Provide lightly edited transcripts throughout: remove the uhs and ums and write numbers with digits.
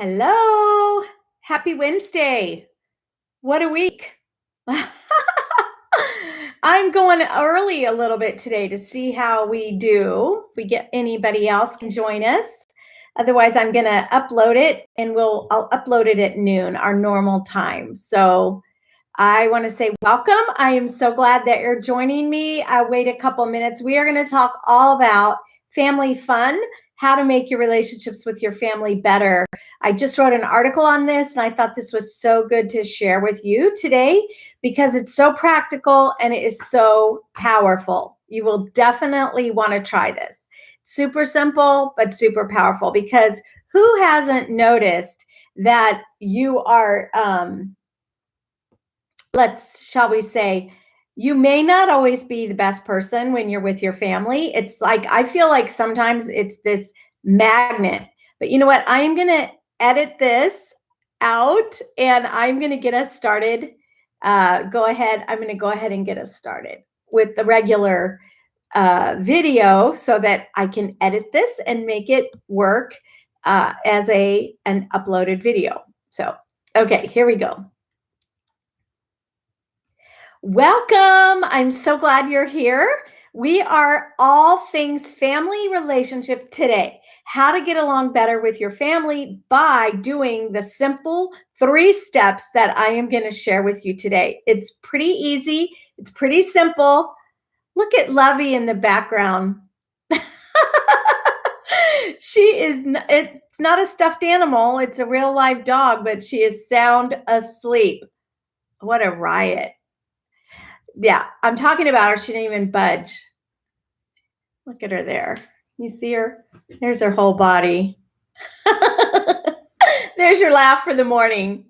Hello. Happy Wednesday. What a week. I'm going early a little bit today to see how we do. If we get anybody else can join us. Otherwise, I'm going to upload it and I'll upload it at noon, our normal time. So I want to say welcome. I am so glad that you're joining me. I'll wait a couple minutes. We are going to talk all about family fun, how to make your relationships with your family better. I just wrote an article on this, and I thought this was so good to share with you today because it's so practical and it is so powerful. You will definitely want to try this. Super simple, but super powerful, because who hasn't noticed that you are, shall we say, you may not always be the best person when you're with your family. It's like, I feel like sometimes it's this magnet. But you know what? I am going to edit this out and I'm going to get us started. I'm going to go ahead and get us started with the regular video so that I can edit this and make it work as an uploaded video. So, okay, here we go. Welcome. I'm so glad you're here. We are all things family relationship today. How to get along better with your family by doing the simple 3 steps that I am going to share with you today. It's pretty easy. It's pretty simple. Look at Lovey in the background. It's not a stuffed animal. It's a real live dog, but she is sound asleep. What a riot. Yeah, I'm talking about her. She didn't even budge. Look at her there. You see her? There's her whole body. There's your laugh for the morning.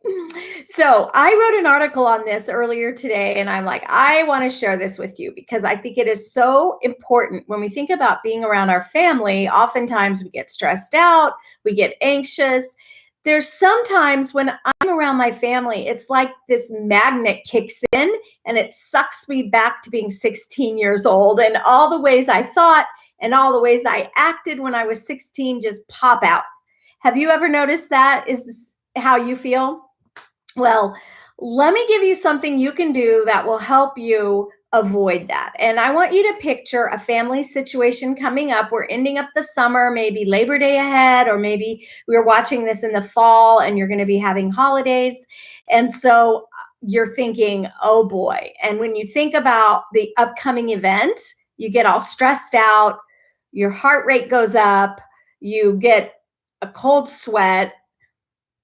So I wrote an article on this earlier today, and I'm like, I want to share this with you because I think it is so important. When we think about being around our family, oftentimes we get stressed out, we get anxious. There's sometimes when I'm around my family, it's like this magnet kicks in and it sucks me back to being 16 years old, and all the ways I thought and all the ways I acted when I was 16 just pop out. Have you ever noticed that? Is this how you feel? Well, let me give you something you can do that will help you avoid that. And I want you to picture a family situation coming up. We're ending up the summer, maybe Labor Day ahead, or maybe we're watching this in the fall and you're going to be having holidays. And so you're thinking, oh boy. And when you think about the upcoming event, you get all stressed out, your heart rate goes up, you get a cold sweat,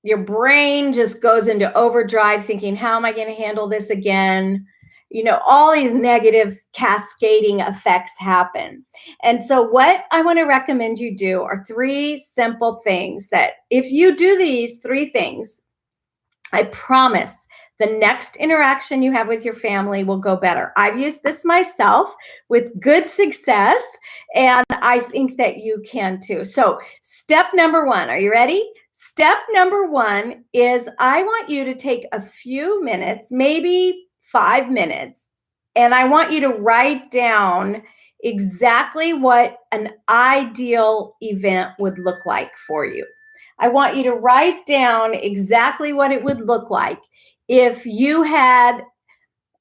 your brain just goes into overdrive thinking, how am I going to handle this again? You know, all these negative cascading effects happen. And so what I want to recommend you do are 3 simple things that if you do these 3 things, I promise the next interaction you have with your family will go better. I've used this myself with good success, and I think that you can too. So step number 1, are you ready? Step number 1 is I want you to take a few minutes, maybe 5 minutes, and I want you to write down exactly what an ideal event would look like for you. I want you to write down exactly what it would look like if you had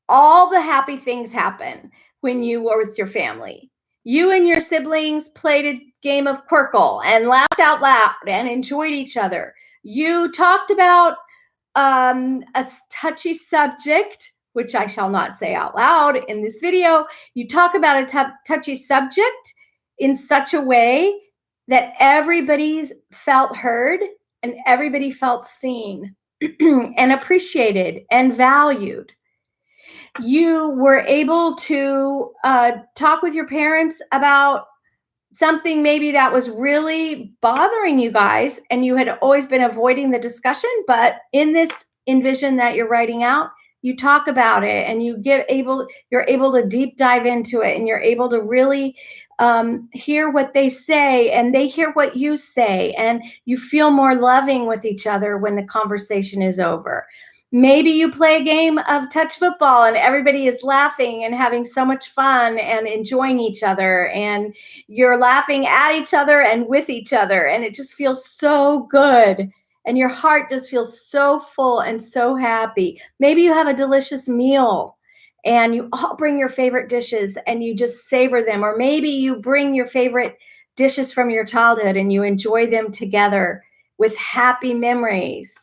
all the happy things happen when you were with your family. You and your siblings played a game of Quirkle and laughed out loud and enjoyed each other. You talked about a touchy subject, which I shall not say out loud in this video. You talk about a touchy subject in such a way that everybody felt heard and everybody felt seen and appreciated and valued. You were able to talk with your parents about something maybe that was really bothering you guys, and you had always been avoiding the discussion, but in this envision that you're writing out, you talk about it and you're able to deep dive into it, and you're able to really hear what they say and they hear what you say, and you feel more loving with each other when the conversation is over. Maybe you play a game of touch football and everybody is laughing and having so much fun and enjoying each other, and you're laughing at each other and with each other, and it just feels so good and your heart just feels so full and so happy. Maybe you have a delicious meal and you all bring your favorite dishes and you just savor them. Or maybe you bring your favorite dishes from your childhood and you enjoy them together with happy memories.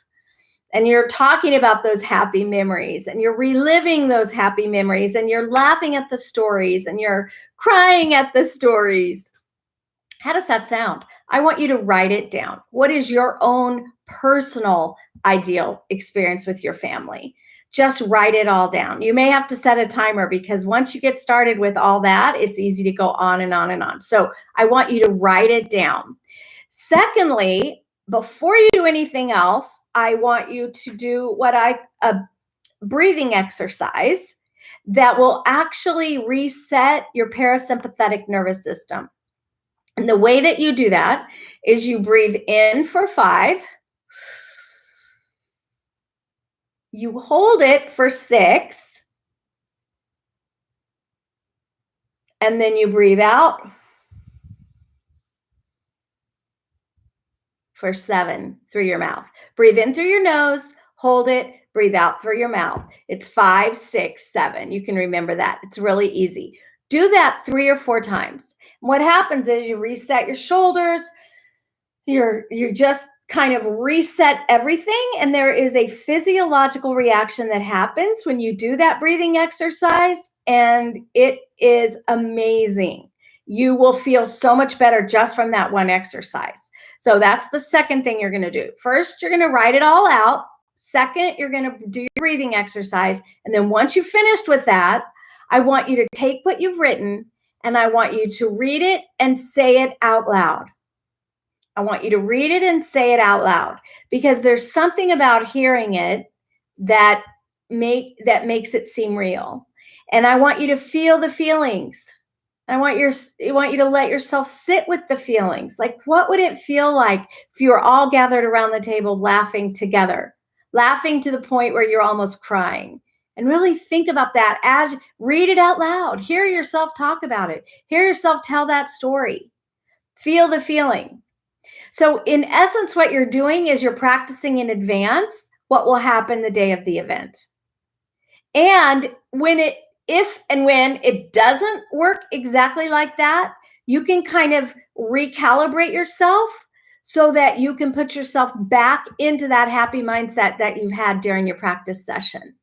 And you're talking about those happy memories and you're reliving those happy memories and you're laughing at the stories and you're crying at the stories. How does that sound? I want you to write it down. What is your own personal ideal experience with your family? Just write it all down. You may have to set a timer because once you get started with all that, it's easy to go on and on and on. So I want you to write it down. Secondly, before you do anything else, I want you to do a breathing exercise that will actually reset your parasympathetic nervous system. And the way that you do that is you breathe in for 5, you hold it for 6, and then you breathe out for 7 through your mouth. Breathe in through your nose, hold it, breathe out through your mouth. It's 5, 6, 7. You can remember that. It's really easy. Do that 3 or 4 times. What happens is you reset your shoulders, you're just kind of reset everything, and there is a physiological reaction that happens when you do that breathing exercise, and it is amazing. You will feel so much better just from that one exercise. So that's the second thing you're going to do. First, you're going to write it all out. Second, you're going to do your breathing exercise. And then once you've finished with that, I want you to take what you've written and I want you to read it and say it out loud. I want you to read it and say it out loud because there's something about hearing it that makes it seem real. And I want you to feel the feelings. I want you to let yourself sit with the feelings. Like, what would it feel like if you were all gathered around the table laughing together, laughing to the point where you're almost crying? And really think about that as read it out loud. Hear yourself talk about it. Hear yourself tell that story. Feel the feeling. So in essence, what you're doing is you're practicing in advance what will happen the day of the event. And if and when it doesn't work exactly like that, you can kind of recalibrate yourself so that you can put yourself back into that happy mindset that you've had during your practice session.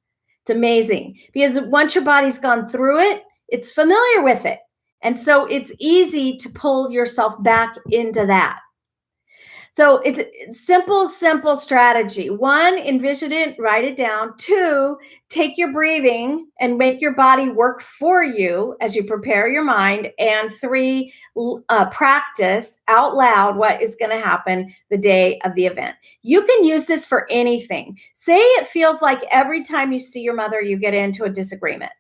It's amazing because once your body's gone through it, it's familiar with it. And so it's easy to pull yourself back into that. So it's a simple strategy. 1, envision it, write it down. 2, take your breathing and make your body work for you as you prepare your mind. And 3, practice out loud what is going to happen the day of the event. You can use this for anything. Say it feels like every time you see your mother, you get into a disagreement.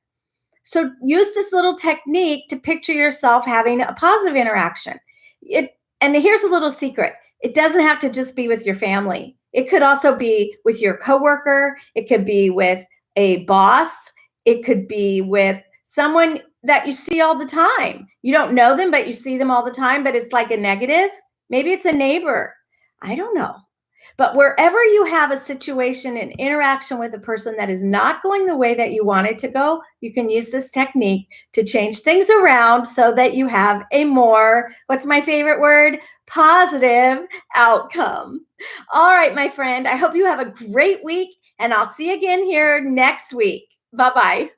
So use this little technique to picture yourself having a positive interaction. And here's a little secret. It doesn't have to just be with your family. It could also be with your coworker. It could be with a boss. It could be with someone that you see all the time. You don't know them, but you see them all the time, but it's like a negative. Maybe it's a neighbor. I don't know. But wherever you have a situation and interaction with a person that is not going the way that you want it to go, you can use this technique to change things around so that you have a more, what's my favorite word? Positive outcome. All right, my friend, I hope you have a great week and I'll see you again here next week. Bye-bye.